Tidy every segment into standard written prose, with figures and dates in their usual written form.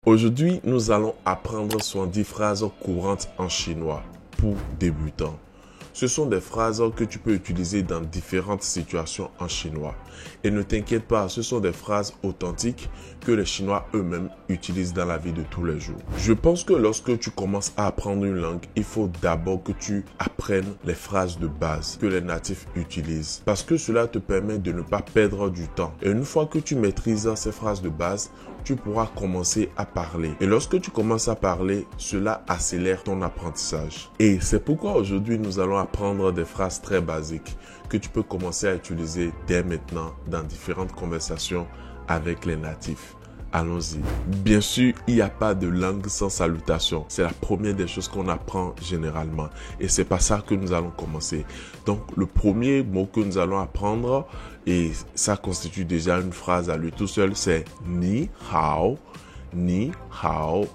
Aujourd'hui, nous allons apprendre 70 phrases courantes en chinois pour débutants. Ce sont des phrases que tu peux utiliser dans différentes situations en chinois. Et ne t'inquiète pas, ce sont des phrases authentiques que les Chinois eux-mêmes utilisent dans la vie de tous les jours. Je pense que lorsque tu commences à apprendre une langue, il faut d'abord que tu apprennes les phrases de base que les natifs utilisent. Parce que cela te permet de ne pas perdre du temps. Et une fois que tu maîtrises ces phrases de base, tu pourras commencer à parler. Et lorsque tu commences à parler, cela accélère ton apprentissage. Et c'est pourquoi aujourd'hui, nous allons apprendre des phrases très basiques que tu peux commencer à utiliser dès maintenant dans différentes conversations avec les natifs. Allons-y. Bien sûr, il n'y a pas de langue sans salutation. C'est la première des choses qu'on apprend généralement. Et c'est par ça que nous allons commencer. Donc, le premier mot que nous allons apprendre, et ça constitue déjà une phrase à lui tout seul, c'est ni hao. Ni hao.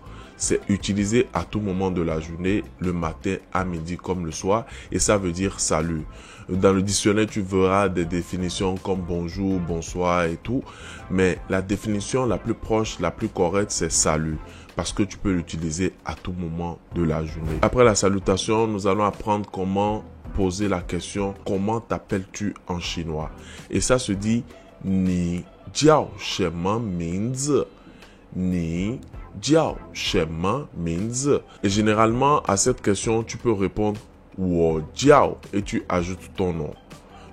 C'est utilisé à tout moment de la journée, le matin, à midi comme le soir, et ça veut dire salut. Dans le dictionnaire, tu verras des définitions comme bonjour, bonsoir et tout, mais la définition la plus proche, la plus correcte, c'est salut, parce que tu peux l'utiliser à tout moment de la journée. Après la salutation, nous allons apprendre comment poser la question « Comment t'appelles-tu en chinois ?» Et ça se dit « Ni jiao shenme minzi » Ni jiao shenme minzi. Et généralement, à cette question, tu peux répondre wo jiao et tu ajoutes ton nom.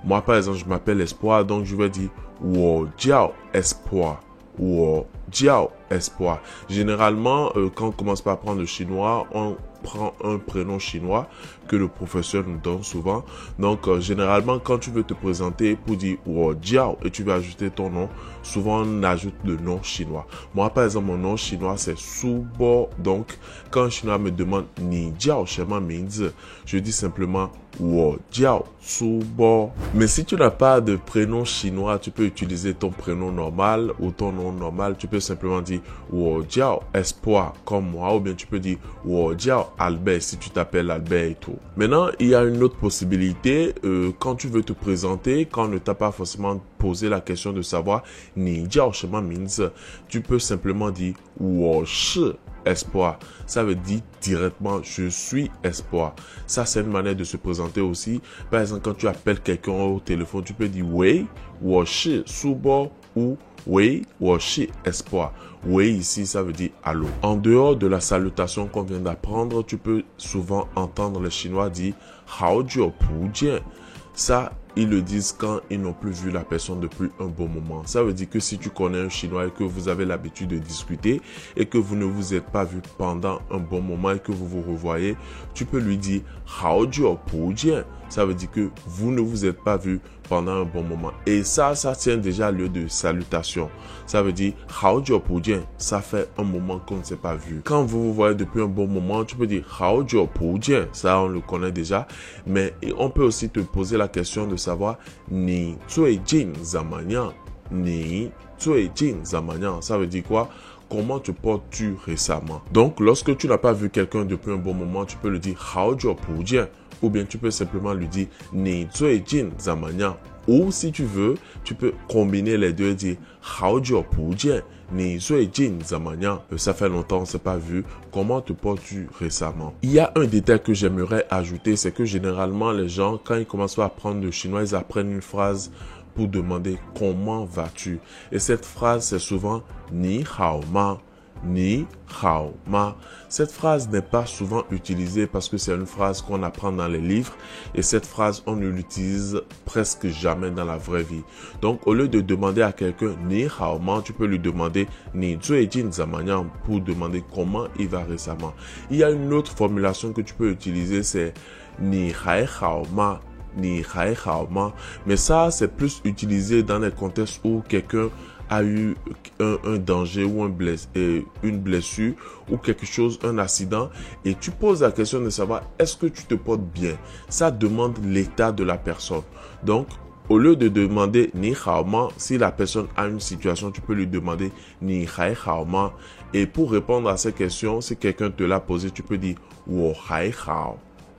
Moi, par exemple, je m'appelle Espoir, donc je vais dire wo jiao Espoir. Wo jiao Espoir. Généralement, quand on commence par apprendre le chinois, on prend un prénom chinois que le professeur nous donne souvent. Donc, généralement, quand tu veux te présenter pour dire wo jiao et tu veux ajouter ton nom, souvent on ajoute le nom chinois. Moi, par exemple, mon nom chinois, c'est Subo. Donc, quand un chinois me demande ni jiao shenme minzi, je dis simplement wo jiao Subo. Mais si tu n'as pas de prénom chinois, tu peux utiliser ton prénom normal ou ton nom normal. Tu peux simplement dire wo jiao Espoir comme moi, ou bien tu peux dire wo jiao Albert si tu t'appelles Albert et tout. Maintenant, il y a une autre possibilité. Quand tu veux te présenter, quand on ne t'a pas forcément posé la question de savoir ni jiao shenme minzi, tu peux simplement dire wo shi Espoir. Ça veut dire directement je suis Espoir. Ça, c'est une manière de se présenter aussi. Par exemple, quand tu appelles quelqu'un au téléphone, tu peux dire oui, wo shi Subo ou oui, wo shi Espoir. Oui, ici, ça veut dire allô. En dehors de la salutation qu'on vient d'apprendre, tu peux souvent entendre les Chinois dire hao jiu pu jian. Ça, ils le disent quand ils n'ont plus vu la personne depuis un bon moment. Ça veut dire que si tu connais un Chinois et que vous avez l'habitude de discuter et que vous ne vous êtes pas vu pendant un bon moment et que vous vous revoyez, tu peux lui dire « Hao jiu pu jian ». Ça veut dire que vous ne vous êtes pas vu pendant un bon moment. Et ça tient déjà lieu de salutation. Ça veut dire « Hao jiu pu jian ». Ça fait un moment qu'on ne s'est pas vu. Quand vous vous voyez depuis un bon moment, tu peux dire « Hao jiu pu jian ». Ça, on le connaît déjà. Mais on peut aussi te poser la question de savoir ni zui jin zamanian. Ni zui jin zamanian. Ça veut dire quoi? Comment te portes-tu récemment? Donc, lorsque tu n'as pas vu quelqu'un depuis un bon moment, tu peux lui dire hao jiu pu jian. Ou bien tu peux simplement lui dire ni zui jin zamanian. Ou si tu veux, tu peux combiner les deux et dire hao jiu pu jian. Ni zui jin zamanian. Ça fait longtemps, on ne s'est pas vu. Comment te portes-tu récemment? Il y a un détail que j'aimerais ajouter, c'est que généralement, les gens, quand ils commencent à apprendre le chinois, ils apprennent une phrase pour demander comment vas-tu. Et cette phrase, c'est souvent ni hao ma. Ni hao ma. Cette phrase n'est pas souvent utilisée parce que c'est une phrase qu'on apprend dans les livres et cette phrase, on ne l'utilise presque jamais dans la vraie vie. Donc, au lieu de demander à quelqu'un ni hao ma, tu peux lui demander ni zui jin zamanian pour demander comment il va récemment. Il y a une autre formulation que tu peux utiliser, c'est ni hai hao ma. Ni hai hao ma. Mais ça, c'est plus utilisé dans les contextes où quelqu'un a eu un danger ou une blessure ou quelque chose, un accident, et tu poses la question de savoir est-ce que tu te portes bien. Ça demande l'état de la personne. Donc, au lieu de demander ni hao ma, si la personne a une situation, tu peux lui demander ni hai hao ma. Et pour répondre à ces questions, si quelqu'un te l'a posé, tu peux dire wo hai hao.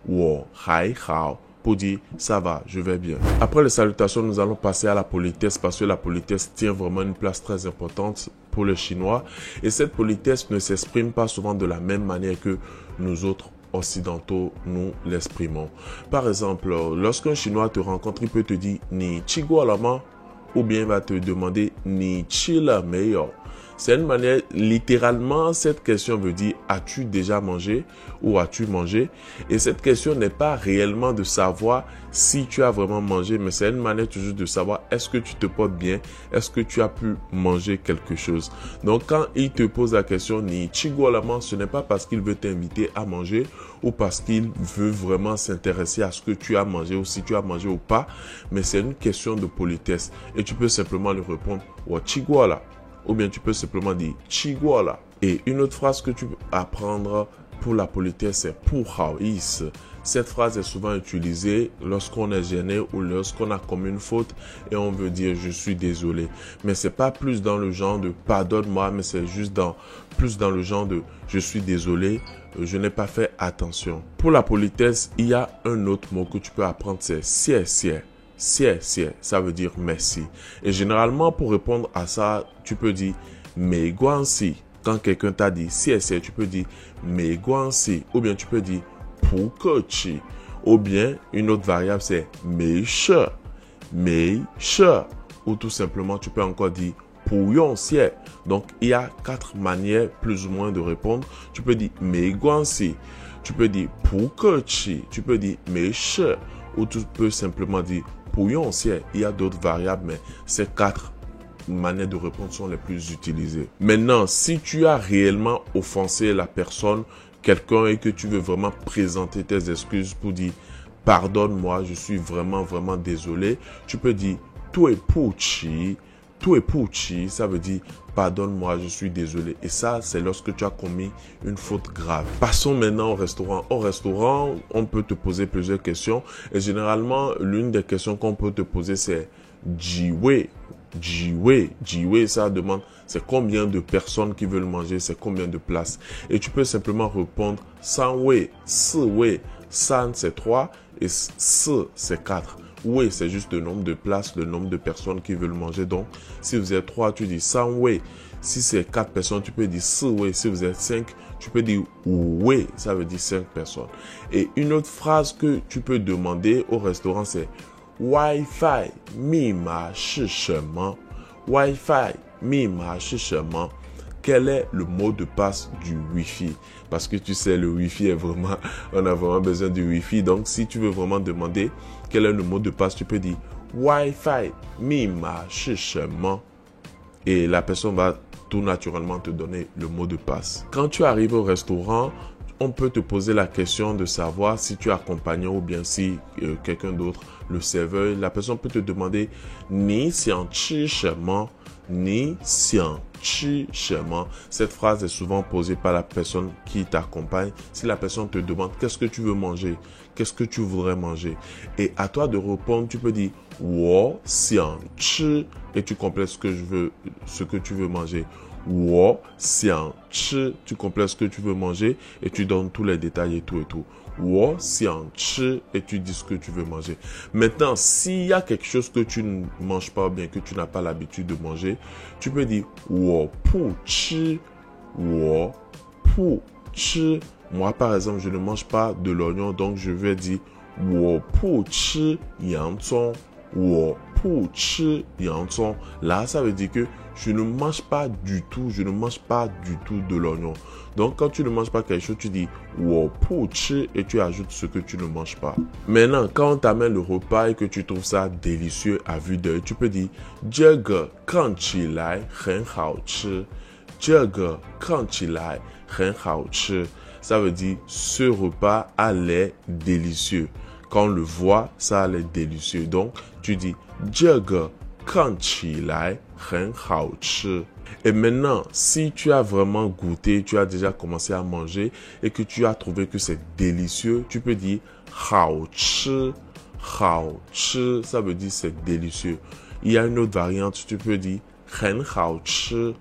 Wo hai hao. pour dire ça va, je vais bien. Après les salutations, nous allons passer à la politesse parce que la politesse tient vraiment une place très importante pour les Chinois. Et cette politesse ne s'exprime pas souvent de la même manière que nous autres occidentaux nous l'exprimons. Par exemple, lorsqu'un Chinois te rencontre, il peut te dire ni chi guo la ma, ou bien il va te demander ni chi la meilleur. C'est une manière, littéralement, cette question veut dire as-tu déjà mangé ou as-tu mangé? Et cette question n'est pas réellement de savoir si tu as vraiment mangé, mais c'est une manière toujours de savoir est-ce que tu te portes bien, est-ce que tu as pu manger quelque chose. Donc quand il te pose la question ni chiguolama, ce n'est pas parce qu'il veut t'inviter à manger ou parce qu'il veut vraiment s'intéresser à ce que tu as mangé ou si tu as mangé ou pas, mais c'est une question de politesse. Et tu peux simplement lui répondre wa chiguola. Ou bien tu peux simplement dire chiguola. Et une autre phrase que tu peux apprendre pour la politesse, c'est pour haoïs. Cette phrase est souvent utilisée lorsqu'on est gêné ou lorsqu'on a commis une faute et on veut dire je suis désolé. Mais c'est pas plus dans le genre de pardonne-moi, mais c'est juste plus dans le genre de je suis désolé, je n'ai pas fait attention. Pour la politesse, il y a un autre mot que tu peux apprendre, c'est xie. Xie, ça veut dire merci. Et généralement, pour répondre à ça, tu peux dire mei guanxi. Quand quelqu'un t'a dit xie, tu peux dire mei guanxi. Ou bien tu peux dire pu ke chi. Ou bien, une autre variable, c'est mei she. Mei she. Ou tout simplement, tu peux encore dire pu yong xie. Donc, il y a 4 manières plus ou moins de répondre. Tu peux dire mei guanxi. Tu peux dire pu ke chi. Tu peux dire mei she. Ou tu peux simplement dire il y a d'autres variables, mais ces 4 manières de répondre sont les plus utilisées. Maintenant, si tu as réellement offensé la personne, quelqu'un, et que tu veux vraiment présenter tes excuses pour dire pardonne-moi, je suis vraiment désolé, tu peux dire tu es puchi. Tu es puchi, ça veut dire pardonne-moi, je suis désolé. Et ça, c'est lorsque tu as commis une faute grave. Passons maintenant au restaurant. Au restaurant, on peut te poser plusieurs questions. Et généralement, l'une des questions qu'on peut te poser, c'est jiwei. Jiwei, ça demande c'est combien de personnes qui veulent manger, c'est combien de places. Et tu peux simplement répondre sanwei, siwei. San, c'est 3 et si, c'est 4. Oui, c'est juste le nombre de places, le nombre de personnes qui veulent manger. Donc, si vous êtes 3, tu dis 100 oui. Si c'est 4 personnes, tu peux dire 6 oui. Si vous êtes 5, tu peux dire oui. Ça veut dire 5 personnes. Et une autre phrase que tu peux demander au restaurant, c'est Wi-Fi, mima, chichement. Wi-Fi, mima, chichement. Quel est le mot de passe du Wi-Fi? Parce que tu sais, le Wi-Fi est vraiment, on a vraiment besoin du Wi-Fi. Donc, si tu veux vraiment demander quel est le mot de passe, tu peux dire Wi-Fi, mima, chichement. Et la personne va tout naturellement te donner le mot de passe. Quand tu arrives au restaurant, on peut te poser la question de savoir si tu es accompagné ou bien si quelqu'un d'autre, le serveur, la personne peut te demander ni xiang chi chemin, ni xiang chi chemin. Cette phrase est souvent posée par la personne qui t'accompagne. Si la personne te demande qu'est-ce que tu veux manger, qu'est-ce que tu voudrais manger, et à toi de répondre, tu peux dire wo xiang chi et tu complètes ce que tu veux manger. Wo xiang chi, tu complètes ce que tu veux manger et tu donnes tous les détails et tout. Wo xiang chi et tu dis ce que tu veux manger. Maintenant, s'il y a quelque chose que tu ne manges pas ou bien que tu n'as pas l'habitude de manger, tu peux dire wo pu chi, wo pu chi. Moi, par exemple, je ne mange pas de l'oignon, donc je vais dire wo pu chi yang zong. Wo pu chi yang zong. Là, ça veut dire que je ne mange pas du tout de l'oignon. Donc, quand tu ne manges pas quelque chose, tu dis wo pu chi et tu ajoutes ce que tu ne manges pas. Maintenant, quand on t'amène le repas et que tu trouves ça délicieux à vue d'œil, tu peux dire这个看起来很好吃。这个看起来很好吃。Ça veut dire ce repas a l'air délicieux. Quand on le voit, ça a l'air délicieux. Donc, tu dis 这个看起来很好吃。Et maintenant, si tu as vraiment goûté, tu as déjà commencé à manger et que tu as trouvé que c'est délicieux, tu peux dire 好吃，好吃，ça veut dire c'est délicieux. Il y a une autre variante, tu peux dire 很好吃，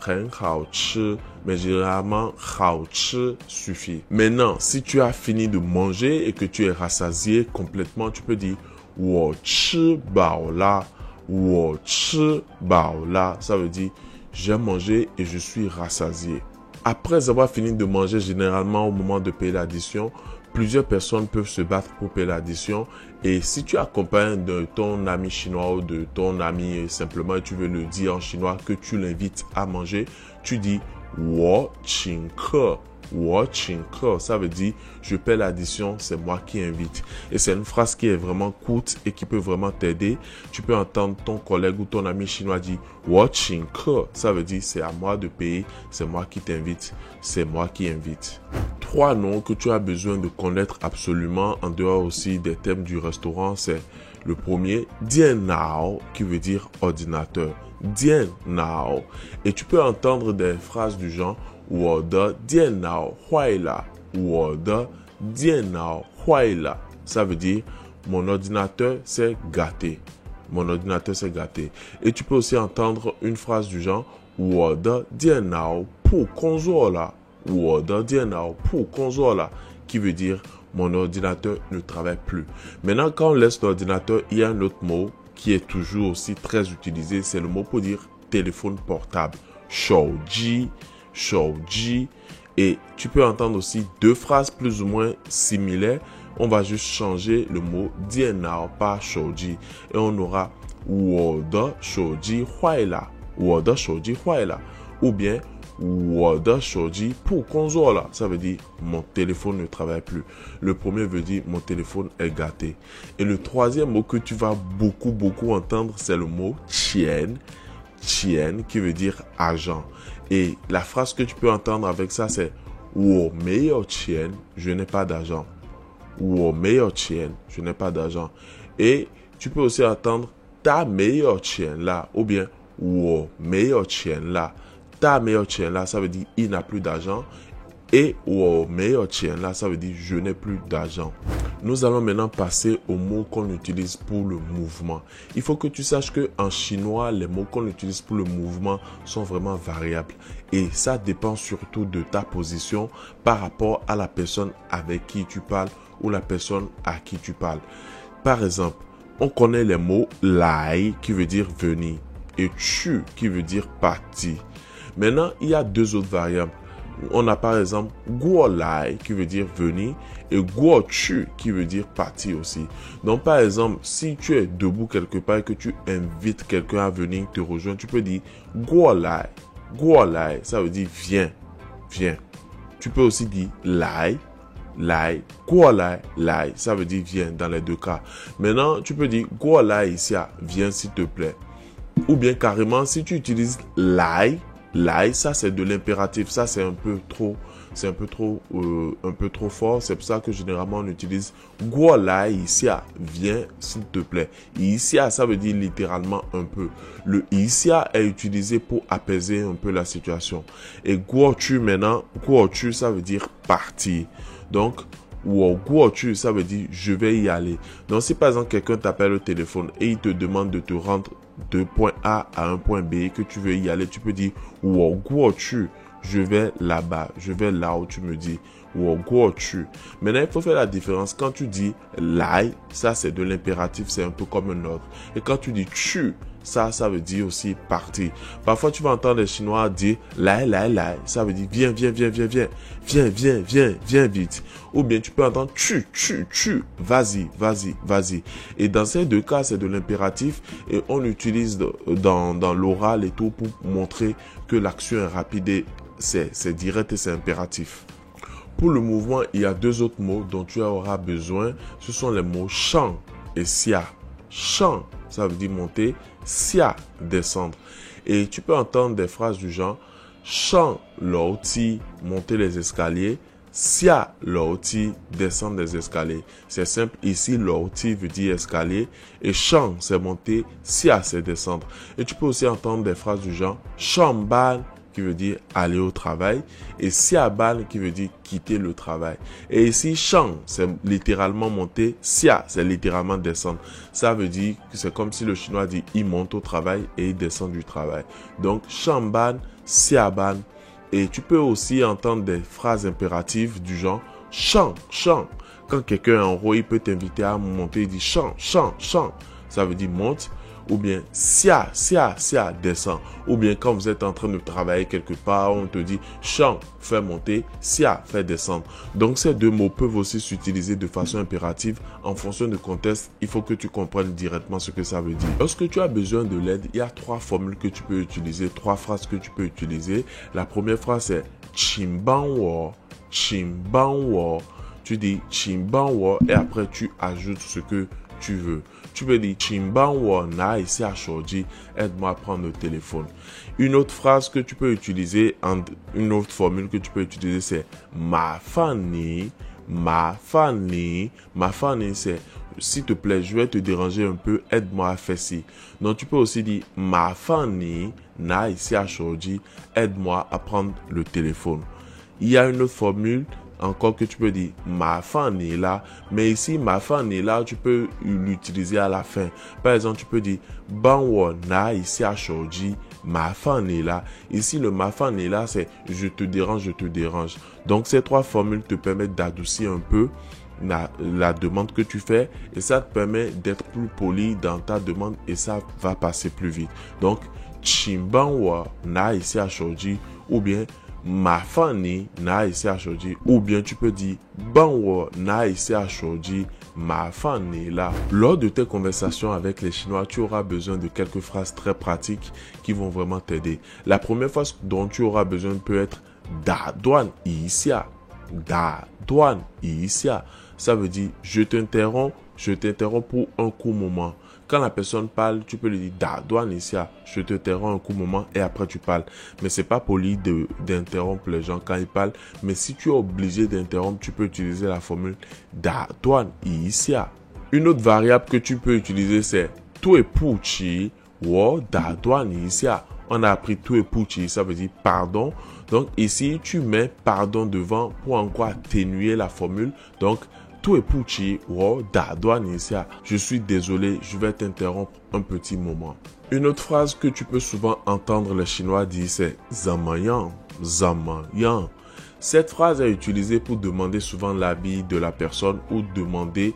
很好吃, mais généralement 好吃 suffit. Maintenant, si tu as fini de manger et que tu es rassasié complètement, tu peux dire 我吃饱了, 我吃饱了. Ça veut dire j'ai mangé et je suis rassasié. Après avoir fini de manger, généralement au moment de payer l'addition, plusieurs personnes peuvent se battre pour payer l'addition. Et si tu accompagnes de ton ami chinois ou de ton ami simplement, tu veux le dire en chinois que tu l'invites à manger, tu dis 我请客. 我请客, ça veut dire je paie l'addition, c'est moi qui invite. Et c'est une phrase qui est vraiment courte et qui peut vraiment t'aider. Tu peux entendre ton collègue ou ton ami chinois dire 我请客, ça veut dire c'est à moi de payer, c'est moi qui t'invite, c'est moi qui invite. 3 noms que tu as besoin de connaître absolument en dehors aussi des thèmes du restaurant, c'est le premier, Dian Nao, qui veut dire ordinateur. Dian Nao. Et tu peux entendre des phrases du genre 我的电脑坏了, 我的电脑坏了. Ça veut dire mon ordinateur s'est gâté. Mon ordinateur s'est gâté. Et tu peux aussi entendre une phrase du genre 我的电脑不工作了, 我的电脑不工作了, qui veut dire mon ordinateur ne travaille plus. Maintenant, quand on laisse l'ordinateur, il y a un autre mot qui est toujours aussi très utilisé, c'est le mot pour dire téléphone portable. 手机. Et tu peux entendre aussi 2 phrases plus ou moins similaires. On va juste changer le mot 电脑 par 手机 et on aura 我的手机坏了, 我的手机坏了, ou bien 我的手机不工作了, ça veut dire mon téléphone ne travaille plus. Le premier veut dire mon téléphone est gâté. Et le troisième mot que tu vas beaucoup entendre, c'est le mot 钱, qui veut dire argent. Et la phrase que tu peux entendre avec ça, c'est 我没有钱, je n'ai pas d'argent. 我没有钱, je n'ai pas d'argent. Et tu peux aussi entendre 他没有钱了, ou bien 我没有钱了. 他没有钱了, ça veut dire il n'a plus d'argent. Et 我没有钱了, ça veut dire je n'ai plus d'argent. Nous allons maintenant passer aux mots qu'on utilise pour le mouvement. Il faut que tu saches que en chinois, les mots qu'on utilise pour le mouvement sont vraiment variables. Et ça dépend surtout de ta position par rapport à la personne avec qui tu parles ou la personne à qui tu parles. Par exemple, on connaît les mots lai qui veut dire venir et chu qui veut dire partir. Maintenant, il y a 2 autres variables. On a par exemple guo lai qui veut dire venir et guo chu qui veut dire partir aussi. Donc par exemple, si tu es debout quelque part et que tu invites quelqu'un à venir te rejoindre, tu peux dire guo lai. Guo lai, ça veut dire viens, viens. Tu peux aussi dire lai, lai, guo lai, lai, ça veut dire viens dans les 2 cas. Maintenant, tu peux dire guo lai ici, viens s'il te plaît. Ou bien carrément, si tu utilises lai, lai, ça c'est de l'impératif, ça c'est un peu trop fort. C'est pour ça que généralement on utilise guo lai ici, viens s'il te plaît. Ici, ça veut dire littéralement un peu. Le ici est utilisé pour apaiser un peu la situation. Et guo chu maintenant, guo chu ça veut dire partir. Donc guo chu ça veut dire je vais y aller. Donc si par exemple quelqu'un t'appelle au téléphone et il te demande de te rendre de point A à un point B et que tu veux y aller, tu peux dire guo chu, je vais là-bas, je vais là où tu me dis guo chu. Maintenant, il faut faire la différence. Quand tu dis lai, ça c'est de l'impératif, c'est un peu comme un ordre. Et quand tu dis chu, ça veut dire aussi partir. Parfois, tu vas entendre les Chinois dire lai, lai, lai. Ça veut dire viens, viens, viens, viens, viens. Viens, viens, viens, viens vite. Ou bien tu peux entendre chu, chu, chu. Vas-y, vas-y, vas-y. Et dans ces 2 cas, c'est de l'impératif et on l'utilise dans l'oral et tout pour montrer que l'action est rapide et c'est direct et c'est impératif. Pour le mouvement, il y a 2 autres mots dont tu auras besoin. Ce sont les mots shang et xia. Shang, ça veut dire monter. Xia, descendre. Et tu peux entendre des phrases du genre shang lo ti, monter les escaliers. Xia lo ti, descendre les escaliers. C'est simple. Ici, lo ti veut dire escalier. Et shang, c'est monter. Xia, c'est descendre. Et tu peux aussi entendre des phrases du genre shang ban qui veut dire aller au travail, et siaban qui veut dire quitter le travail. Et ici, shang, c'est littéralement monter, sia, c'est littéralement descendre. Ça veut dire que c'est comme si le chinois dit il monte au travail et il descend du travail. Donc, shangban, siaban. Et tu peux aussi entendre des phrases impératives du genre shang, shang. Quand quelqu'un est en haut, il peut t'inviter à monter, il dit shang, shang, shang. Ça veut dire monte. Ou bien sia, sia, sia, descend. Ou bien quand vous êtes en train de travailler quelque part, on te dit shang, fais monter, sia, fais descendre. Donc ces deux mots peuvent aussi s'utiliser de façon impérative. En fonction du contexte, il faut que tu comprennes directement ce que ça veut dire. Lorsque tu as besoin de l'aide, il y a 3 formules que tu peux utiliser, 3 phrases que tu peux utiliser. La première phrase c'est chimban wo, chimban wo. Tu dis chimban wo et après tu ajoutes ce que tu veux. Tu peux dire chimban wo na ici à Shoji, aide-moi à prendre le téléphone. Une autre phrase que tu peux utiliser, une autre formule que tu peux utiliser, c'est ma fani, ma fani. Ma fani, c'est s'il te plaît, je vais te déranger un peu, aide-moi à faire ci. Donc tu peux aussi dire ma fani na ici à Shoji, aide-moi à prendre le téléphone. Il y a une autre formule encore que tu peux dire ma fan est là, mais ici ma fan est là, tu peux l'utiliser à la fin. Par exemple, tu peux dire banwo na ici à Shoji, ma fan est là. Ici le ma fan est là, c'est je te dérange, je te dérange. Donc ces 3 formules te permettent d'adoucir un peu la demande que tu fais et ça te permet d'être plus poli dans ta demande et ça va passer plus vite. Donc chimbanwa na ici à Shoji ou bien ma fani na ici à Shoji, ou bien tu peux dire banwo na ici à Shoji, ma fani là. Lors de tes conversations avec les Chinois, tu auras besoin de quelques phrases très pratiques qui vont vraiment t'aider. La première phrase dont tu auras besoin peut être da douane ici, da douane ici. Ça veut dire je t'interromps pour un court moment. Quand la personne parle, tu peux lui dire da douane ici, je te t'interromps un court moment et après tu parles. Mais c'est pas poli d'interrompre les gens quand ils parlent. Mais si tu es obligé d'interrompre, tu peux utiliser la formule da douane ici. Une autre variable que tu peux utiliser c'est tu es puchi ou da douane ici. On a appris tu es puchi, ça veut dire pardon. Donc ici tu mets pardon devant pour encore atténuer la formule. Donc tu es puchi ou da douane ici. Je suis désolé, je vais t'interrompre un petit moment. Une autre phrase que tu peux souvent entendre les Chinois dire c'est zamayan, zamayan. Cette phrase est utilisée pour demander souvent l'avis de la personne ou demander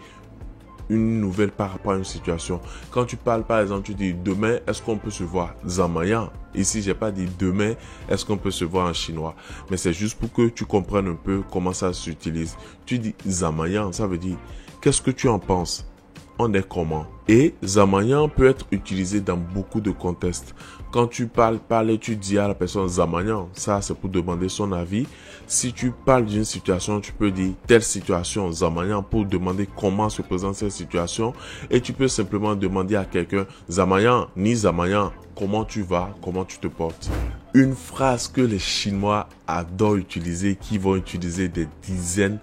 une nouvelle par rapport à une situation. Quand tu parles, par exemple, tu dis demain, est-ce qu'on peut se voir? Zamayan. Ici, j'ai pas dit demain, est-ce qu'on peut se voir en chinois? Mais c'est juste pour que tu comprennes un peu comment ça s'utilise. Tu dis Zamayan, ça veut dire qu'est-ce que tu en penses? On est comment? Et Zamayan peut être utilisé dans beaucoup de contextes. Quand tu parles, tu dis à la personne Zamayan, ça c'est pour demander son avis. Si tu parles d'une situation, tu peux dire telle situation Zamayan pour demander comment se présente cette situation. Et tu peux simplement demander à quelqu'un Zamayan, ni Zamayan, comment tu vas, comment tu te portes. Une phrase que les Chinois adorent utiliser, qui vont utiliser des dizaines,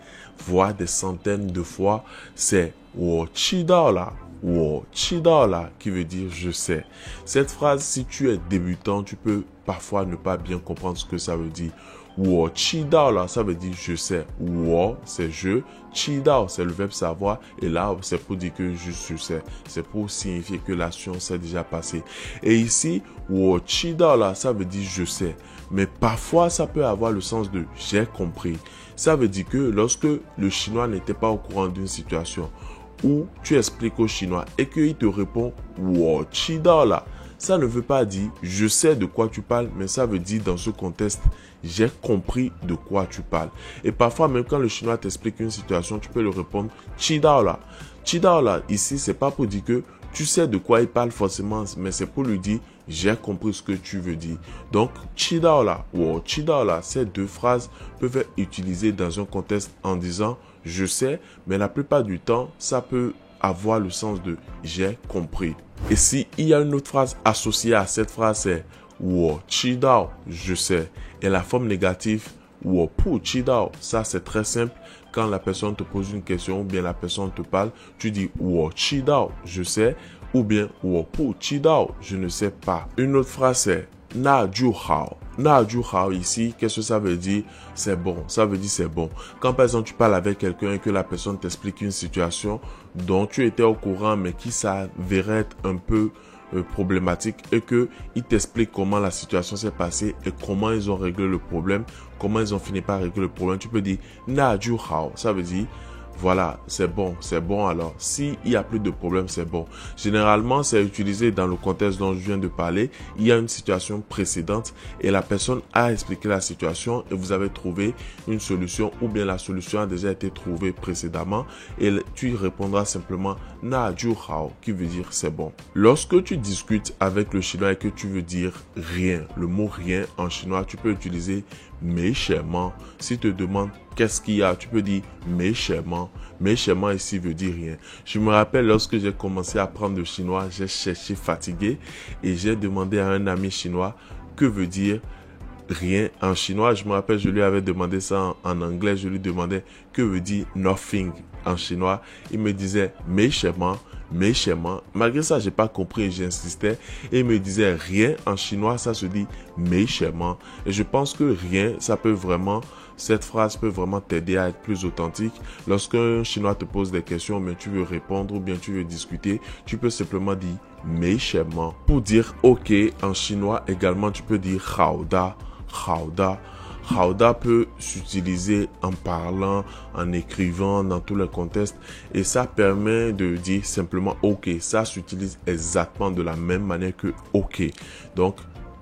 voire des centaines de fois, c'est wo chi dao la, wo chi dao la, qui veut dire je sais. Cette phrase, si tu es débutant, tu peux parfois ne pas bien comprendre ce que ça veut dire. Wo chi dao la, ça veut dire je sais. Wo, c'est je. Chi dao, c'est le verbe savoir. Et là, c'est pour dire que je sais. C'est pour signifier que l'action s'est déjà passée. Et ici, wo chi dao la, ça veut dire je sais. Mais parfois, ça peut avoir le sens de j'ai compris. Ça veut dire que lorsque le Chinois n'était pas au courant d'une situation où tu expliques au Chinois et qu'il te répond wo chi dao la, ça ne veut pas dire je sais de quoi tu parles, mais ça veut dire dans ce contexte j'ai compris de quoi tu parles. Et parfois même quand le Chinois t'explique une situation, tu peux lui répondre chi dao la. Chi dao la, ici c'est pas pour dire que tu sais de quoi il parle forcément, mais c'est pour lui dire j'ai compris ce que tu veux dire. Donc chi dao la ou chi dao la, ces deux phrases peuvent être utilisées dans un contexte en disant je sais, mais la plupart du temps ça peut avoir le sens de j'ai compris. Et si il y a une autre phrase associée à cette phrase, c'est wo chi dao, je sais. Et la forme négative wo pu chi dao, ça c'est très simple. Quand la personne te pose une question ou bien la personne te parle, tu dis wo chi dao, je sais. ou bien 我不知道, je ne sais pas. Une autre phrase c'est 那就好. 那就好 ici, qu'est-ce que ça veut dire? C'est bon, ça veut dire c'est bon. Quand par exemple tu parles avec quelqu'un et que la personne t'explique une situation dont tu étais au courant mais qui s'avérait être un peu problématique et que il t'explique comment la situation s'est passée et comment ils ont réglé le problème, comment ils ont fini par régler le problème, tu peux dire 那就好, ça veut dire voilà, c'est bon alors. S'il n'y a plus de problème, c'est bon. Généralement, c'est utilisé dans le contexte dont je viens de parler. Il y a une situation précédente et la personne a expliqué la situation et vous avez trouvé une solution ou bien la solution a déjà été trouvée précédemment et tu répondras simplement 那就好 qui veut dire c'est bon. Lorsque tu discutes avec le chinois et que tu veux dire rien, le mot rien en chinois, tu peux utiliser 没什么. Si te demande qu'est-ce qu'il y a, tu peux dire 没什么. 没什么 ici veut dire rien. Je me rappelle lorsque j'ai commencé à apprendre le chinois, j'ai cherché fatigué et j'ai demandé à un ami chinois que veut dire rien en chinois. Je me rappelle, je lui avais demandé ça en anglais, je lui demandais que veut dire nothing en chinois. Il me disait 没什么. Malgré ça, j'ai pas compris et j'insistais. Et il me disait rien en chinois, ça se dit 没什么. Et je pense que rien, cette phrase peut vraiment t'aider à être plus authentique. Lorsqu'un chinois te pose des questions, mais tu veux répondre ou bien tu veux discuter, tu peux simplement dire 没什么. Pour dire ok en chinois également, tu peux dire 好的. Hauda peut s'utiliser en parlant, en écrivant, dans tous les contextes. Et ça permet de dire simplement ok. Ça s'utilise exactement de la même manière que ok. Donc,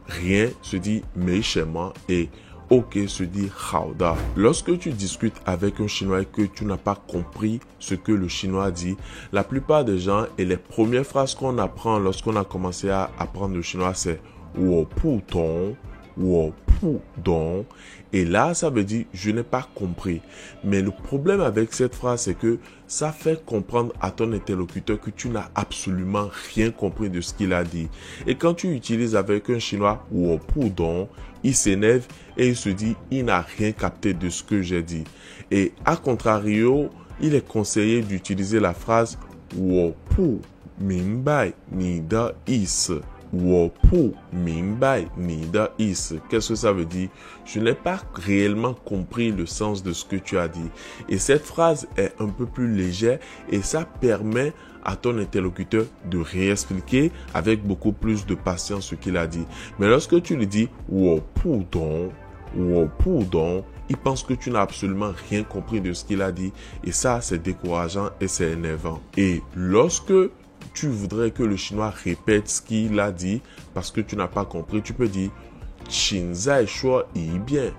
rien se dit 没什么 et ok se dit hauda. Lorsque tu discutes avec un chinois et que tu n'as pas compris ce que le chinois dit, la plupart des gens et les premières phrases qu'on apprend lorsqu'on a commencé à apprendre le chinois, c'est 我不懂. Et là, ça veut dire je n'ai pas compris. Mais le problème avec cette phrase, c'est que ça fait comprendre à ton interlocuteur que tu n'as absolument rien compris de ce qu'il a dit. Et quand tu utilises avec un chinois il s'énerve et il se dit il n'a rien capté de ce que j'ai dit. Et à contrario, il est conseillé d'utiliser la phrase 我不明白你的意思. 我不明白你的意思. Qu'est-ce que ça veut dire? Je n'ai pas réellement compris le sens de ce que tu as dit. Et cette phrase est un peu plus légère et ça permet à ton interlocuteur de réexpliquer avec beaucoup plus de patience ce qu'il a dit. Mais lorsque tu lui dis 我不懂, il pense que tu n'as absolument rien compris de ce qu'il a dit. Et ça, c'est décourageant et c'est énervant. Et lorsque tu voudrais que le chinois répète ce qu'il a dit parce que tu n'as pas compris, tu peux dire 请再说一遍.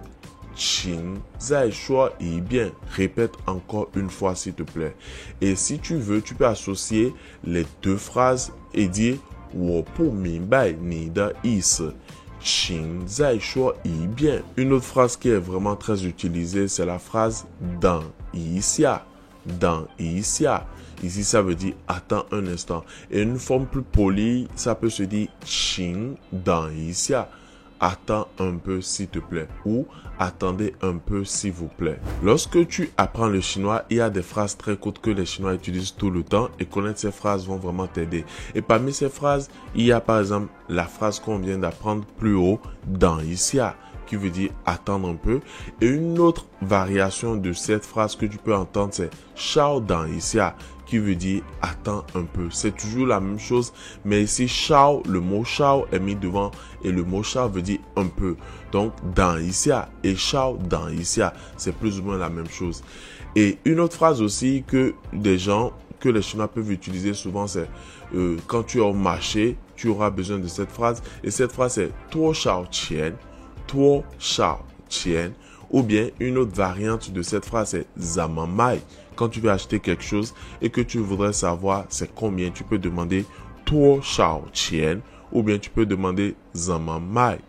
请再说一遍. Répète encore une fois s'il te plaît. Et si tu veux, tu peux associer les deux phrases et dire 我不明白你的意思. 请再说一遍. Une autre phrase qui est vraiment très utilisée, c'est la phrase 等一下. 等一下. Ici, ça veut dire attends un instant. Et une forme plus polie, ça peut se dire 请等一下. Attends un peu s'il te plaît. Ou attendez un peu s'il vous plaît. Lorsque tu apprends le chinois, il y a des phrases très courtes que les Chinois utilisent tout le temps. Et connaître ces phrases vont vraiment t'aider. Et parmi ces phrases, il y a par exemple la phrase qu'on vient d'apprendre plus haut, 等一下, qui veut dire attendre un peu. Et une autre variation de cette phrase que tu peux entendre, c'est 稍等一下, qui veut dire attends un peu. C'est toujours la même chose, mais ici shao, le mot shao est mis devant et le mot shao veut dire un peu. Donc dans ici et shao dans ici, c'est plus ou moins la même chose. Et une autre phrase aussi que les Chinois peuvent utiliser souvent, c'est quand tu es au marché, tu auras besoin de cette phrase. Et cette phrase c'est 多少钱, 多少钱. Ou bien une autre variante de cette phrase c'est 怎么卖. Quand tu veux acheter quelque chose et que tu voudrais savoir c'est combien, tu peux demander 多少钱 ou bien tu peux demander 怎么卖.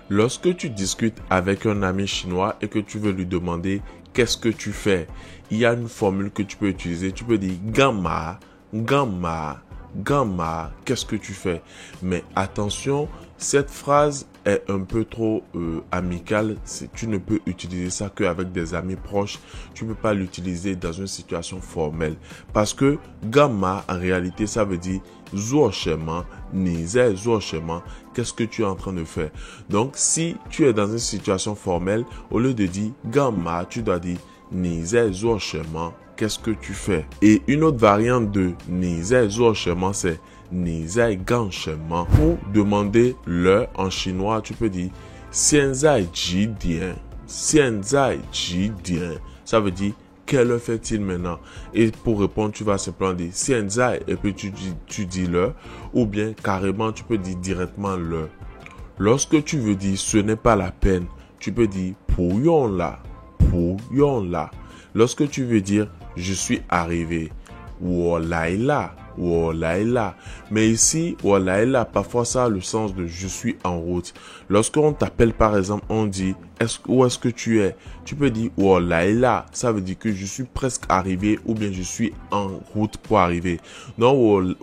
Lorsque tu discutes avec un ami chinois et que tu veux lui demander qu'est-ce que tu fais, il y a une formule que tu peux utiliser. Tu peux dire 干嘛, 干嘛, 干嘛, qu'est-ce que tu fais. Mais attention, cette phrase est un peu trop amicale. Tu ne peux utiliser ça qu'avec des amis proches. Tu ne peux pas l'utiliser dans une situation formelle. Parce que gamma, en réalité, ça veut dire zuoshema, nize zuoshema. Qu'est-ce que tu es en train de faire? Donc, si tu es dans une situation formelle, au lieu de dire gamma, tu dois dire nize zuoshema. Qu'est-ce que tu fais? Et une autre variante de nize zuoshema, c'est Nizai ganshema. Pour demander l'heure en chinois, tu peux dire Xianzai ji dian. Xianzai ji dian. Ça veut dire quelle heure fait-il maintenant? Et pour répondre, tu vas simplement dire Xianzai et puis tu dis l'heure. Ou bien carrément, tu peux dire directement l'heure. Lorsque tu veux dire ce n'est pas la peine, tu peux dire pouillons là. Pouillons là. Lorsque tu veux dire je suis arrivé, Wolaila. Wolaila. Mais ici, Wolaila, parfois ça a le sens de je suis en route. Lorsqu'on t'appelle par exemple, on dit où est-ce que tu es? Tu peux dire Wolaila. Ça veut dire que je suis presque arrivé ou bien je suis en route pour arriver. Non,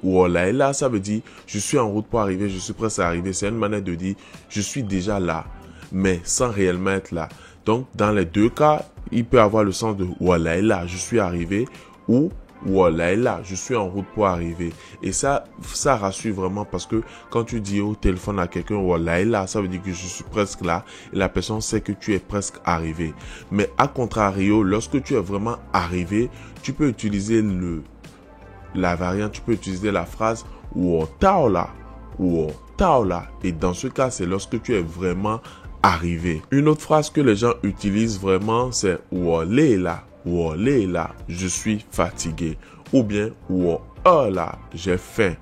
Wolaila, ça veut dire je suis en route pour arriver, je suis presque arrivé. C'est une manière de dire je suis déjà là, mais sans réellement être là. Donc, dans les deux cas, il peut avoir le sens de Wolaila, je suis arrivé, ou Wolaila, je suis en route pour arriver. Et ça rassure vraiment parce que quand tu dis au téléphone à quelqu'un Wolaila, ça veut dire que je suis presque là et la personne sait que tu es presque arrivé. Mais à contrario, lorsque tu es vraiment arrivé, tu peux utiliser la variante, tu peux utiliser la phrase Wotaola, Wotaola. Et dans ce cas, c'est lorsque tu es vraiment arrivé. Une autre phrase que les gens utilisent vraiment, c'est Wolela. Wolela, je suis fatigué. Ou bien Wola, j'ai faim.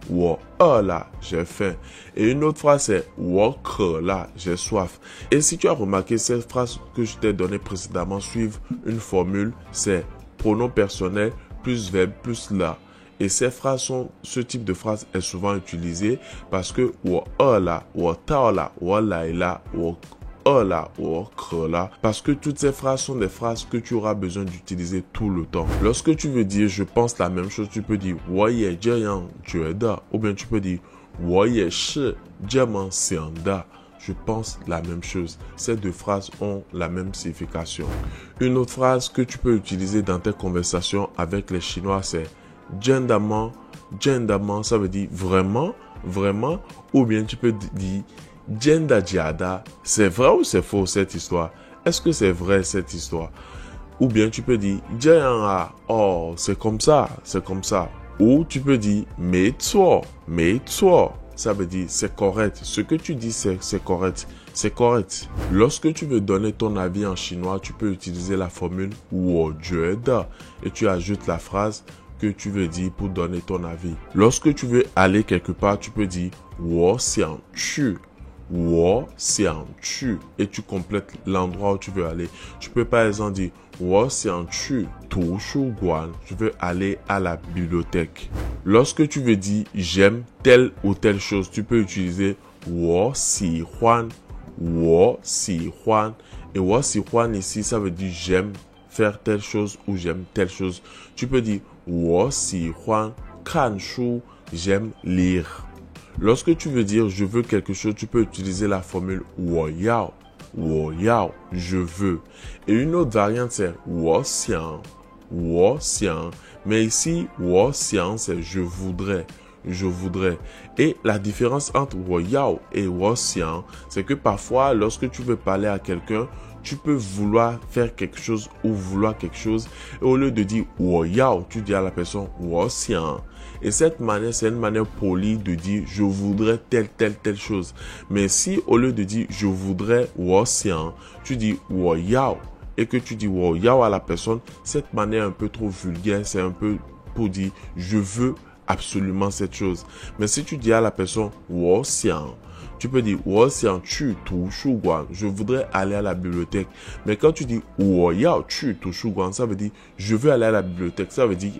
Wola, j'ai faim. Et une autre phrase c'est Wokela, j'ai soif. Et si tu as remarqué, ces phrases que je t'ai données précédemment suivent une formule, c'est pronom personnel plus verbe plus la. Et ces phrases ce type de phrase est souvent utilisé parce que Wola, Wotaola, Wolaila, Wola, Wokela, parce que toutes ces phrases sont des phrases que tu auras besoin d'utiliser tout le temps. Lorsque tu veux dire je pense la même chose, tu peux dire Woye jieyang jueda, ou bien tu peux dire Woye shi jiamen xiangda. Je pense la même chose. Ces deux phrases ont la même signification. Une autre phrase que tu peux utiliser dans tes conversations avec les Chinois, c'est Jiandaman. Jiandaman, ça veut dire vraiment, vraiment. Ou bien tu peux dire Jianda jiada. C'est vrai ou c'est faux cette histoire? Est-ce que c'est vrai cette histoire? Ou bien tu peux dire Jianga. Oh, c'est comme ça, c'est comme ça. Ou tu peux dire mais toi. Ça veut dire c'est correct. Ce que tu dis c'est correct. C'est correct. Lorsque tu veux donner ton avis en chinois, tu peux utiliser la formule wo jueda et tu ajoutes la phrase que tu veux dire pour donner ton avis. Lorsque tu veux aller quelque part, tu peux dire wo xiang chu. Wo xiang chu et tu complètes l'endroit où tu veux aller. Tu peux par exemple dire wo xiang chu tu shu guan. Je veux aller à la bibliothèque. Lorsque tu veux dire j'aime telle ou telle chose, tu peux utiliser wo xi huan. Wo xi huan. Et wo xi huan ici, ça veut dire j'aime faire telle chose ou j'aime telle chose. Tu peux dire wo xi huan kan shu. J'aime lire. Lorsque tu veux dire je veux quelque chose, tu peux utiliser la formule wo yao. Wo yao, je veux. Et une autre variante c'est wo xiang. Wo xiang. Mais ici, wo xiang c'est je voudrais. Je voudrais. Et la différence entre wo yao et wo xiang, c'est que parfois, lorsque tu veux parler à quelqu'un, tu peux vouloir faire quelque chose ou vouloir quelque chose. Et au lieu de dire wo yao, tu dis à la personne wo xiang. Et cette manière, c'est une manière polie de dire je voudrais telle chose. Mais si au lieu de dire je voudrais wo xiang, tu dis wo yao et que tu dis wo yao à la personne, cette manière un peu trop vulgaire, c'est un peu pour dire je veux absolument cette chose. Mais si tu dis à la personne wo xiang, tu peux dire wo xiang chu tu shu guan. Je voudrais aller à la bibliothèque. Mais quand tu dis wo yao chu tu shu guan, ça veut dire je veux aller à la bibliothèque. Ça veut dire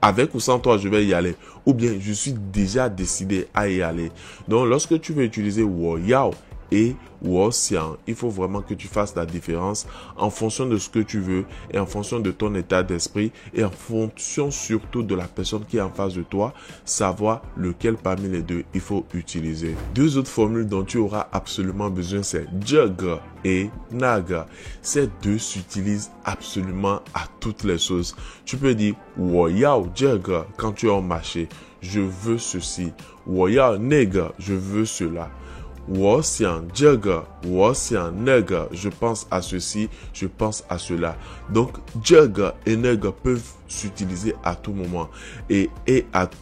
avec ou sans toi, je vais y aller. Ou bien, je suis déjà décidé à y aller. Donc, lorsque tu veux utiliser wo yao et woxian. Il faut vraiment que tu fasses la différence en fonction de ce que tu veux et en fonction de ton état d'esprit et en fonction surtout de la personne qui est en face de toi, savoir lequel parmi les deux il faut utiliser. Deux autres formules dont tu auras absolument besoin, c'est jaga et naga. Ces deux s'utilisent absolument à toutes les sauces. Tu peux dire woyao jaga quand tu es au marché. Je veux ceci. Woyao nega, je veux cela. Woxian jaga, woxian nega, je pense à ceci, je pense à cela. Donc, jaga et nega peuvent s'utiliser à tout moment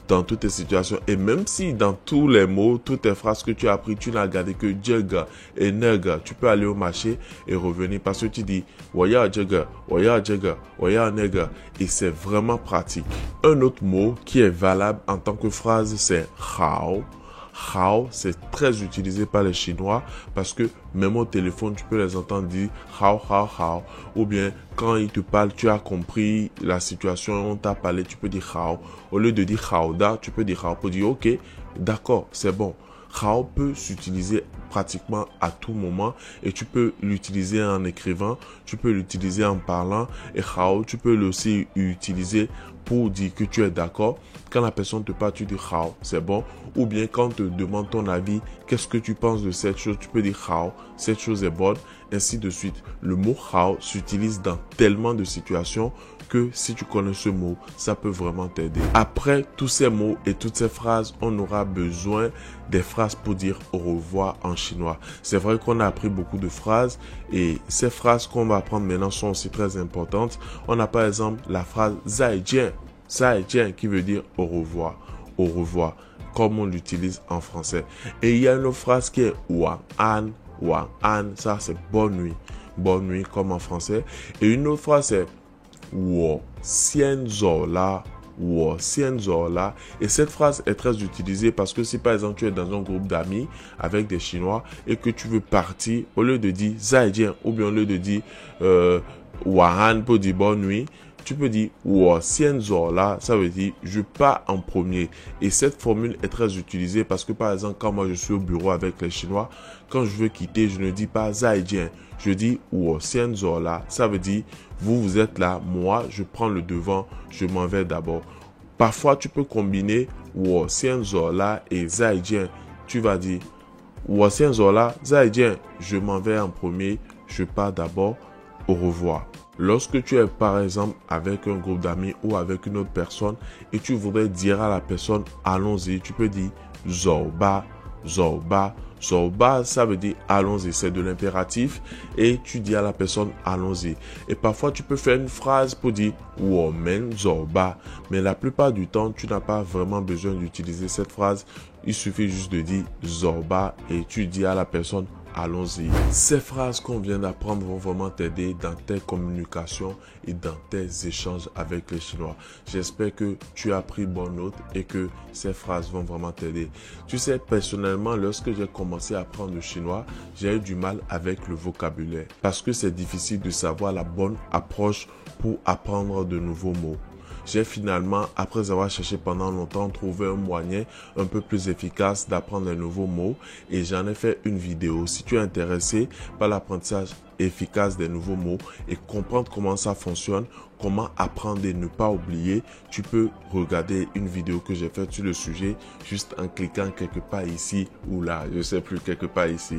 dans toutes les situations. Et même si dans tous les mots, toutes les phrases que tu as appris, tu n'as gardé que jaga et nega, tu peux aller au marché et revenir parce que tu dis woya jaga, woya nega et c'est vraiment pratique. Un autre mot qui est valable en tant que phrase, c'est hao. Hao, c'est très utilisé par les Chinois parce que même au téléphone, tu peux les entendre dire hao, hao, hao. Ou bien, quand ils te parlent, tu as compris la situation, on t'a parlé, tu peux dire hao. Au lieu de dire hao da, tu peux dire hao pour dire ok, d'accord, c'est bon. Hao peut s'utiliser pratiquement à tout moment et tu peux l'utiliser en écrivant, tu peux l'utiliser en parlant et hao, tu peux aussi utiliser pour dire que tu es d'accord. Quand la personne te parle, tu dis hao, c'est bon. Ou bien quand on te demande ton avis, qu'est-ce que tu penses de cette chose, tu peux dire hao, cette chose est bonne, ainsi de suite. Le mot hao s'utilise dans tellement de situations que si tu connais ce mot, ça peut vraiment t'aider. Après tous ces mots et toutes ces phrases, on aura besoin des phrases pour dire au revoir en chinois. C'est vrai qu'on a appris beaucoup de phrases et ces phrases qu'on va apprendre maintenant sont aussi très importantes. On a par exemple la phrase zaijian, zaijian qui veut dire au revoir, comme on l'utilise en français. Et il y a une autre phrase qui est wang an, ça c'est bonne nuit comme en français. Et une autre phrase c'est wo xian zhou la. Et cette phrase est très utilisée parce que si par exemple tu es dans un groupe d'amis avec des Chinois et que tu veux partir, au lieu de dire zaijian ou bien au lieu de dire wahan pour dire bonne nuit, tu peux dire wo xian zhou la, ça veut dire je pars en premier. Et cette formule est très utilisée parce que par exemple quand moi je suis au bureau avec les Chinois, quand je veux quitter, je ne dis pas zaijian, je dis wo xian zhou la, ça veut dire vous êtes là, moi je prends le devant, je m'en vais d'abord. Parfois tu peux combiner wo xian zhou la et zaijian. Tu vas dire wo xian zhou la, zaijian, je m'en vais en premier, je pars d'abord, au revoir. Lorsque tu es par exemple avec un groupe d'amis ou avec une autre personne et tu voudrais dire à la personne allons-y, tu peux dire zhou ba. Zhou ba, ça veut dire allons-y, c'est de l'impératif et tu dis à la personne allons-y. Et parfois tu peux faire une phrase pour dire women zhou ba, mais la plupart du temps tu n'as pas vraiment besoin d'utiliser cette phrase. Il suffit juste de dire zhou ba et tu dis à la personne allons-y. Ces phrases qu'on vient d'apprendre vont vraiment t'aider dans tes communications et dans tes échanges avec les Chinois. J'espère que tu as pris bonne note et que ces phrases vont vraiment t'aider. Tu sais, personnellement, lorsque j'ai commencé à apprendre le chinois, j'ai eu du mal avec le vocabulaire parce que c'est difficile de savoir la bonne approche pour apprendre de nouveaux mots. J'ai finalement, après avoir cherché pendant longtemps, trouvé un moyen un peu plus efficace d'apprendre les nouveaux mots et j'en ai fait une vidéo. Si tu es intéressé par l'apprentissage efficace des nouveaux mots et comprendre comment ça fonctionne, comment apprendre et ne pas oublier, tu peux regarder une vidéo que j'ai faite sur le sujet juste en cliquant quelque part ici ou là, je sais plus, quelque part ici.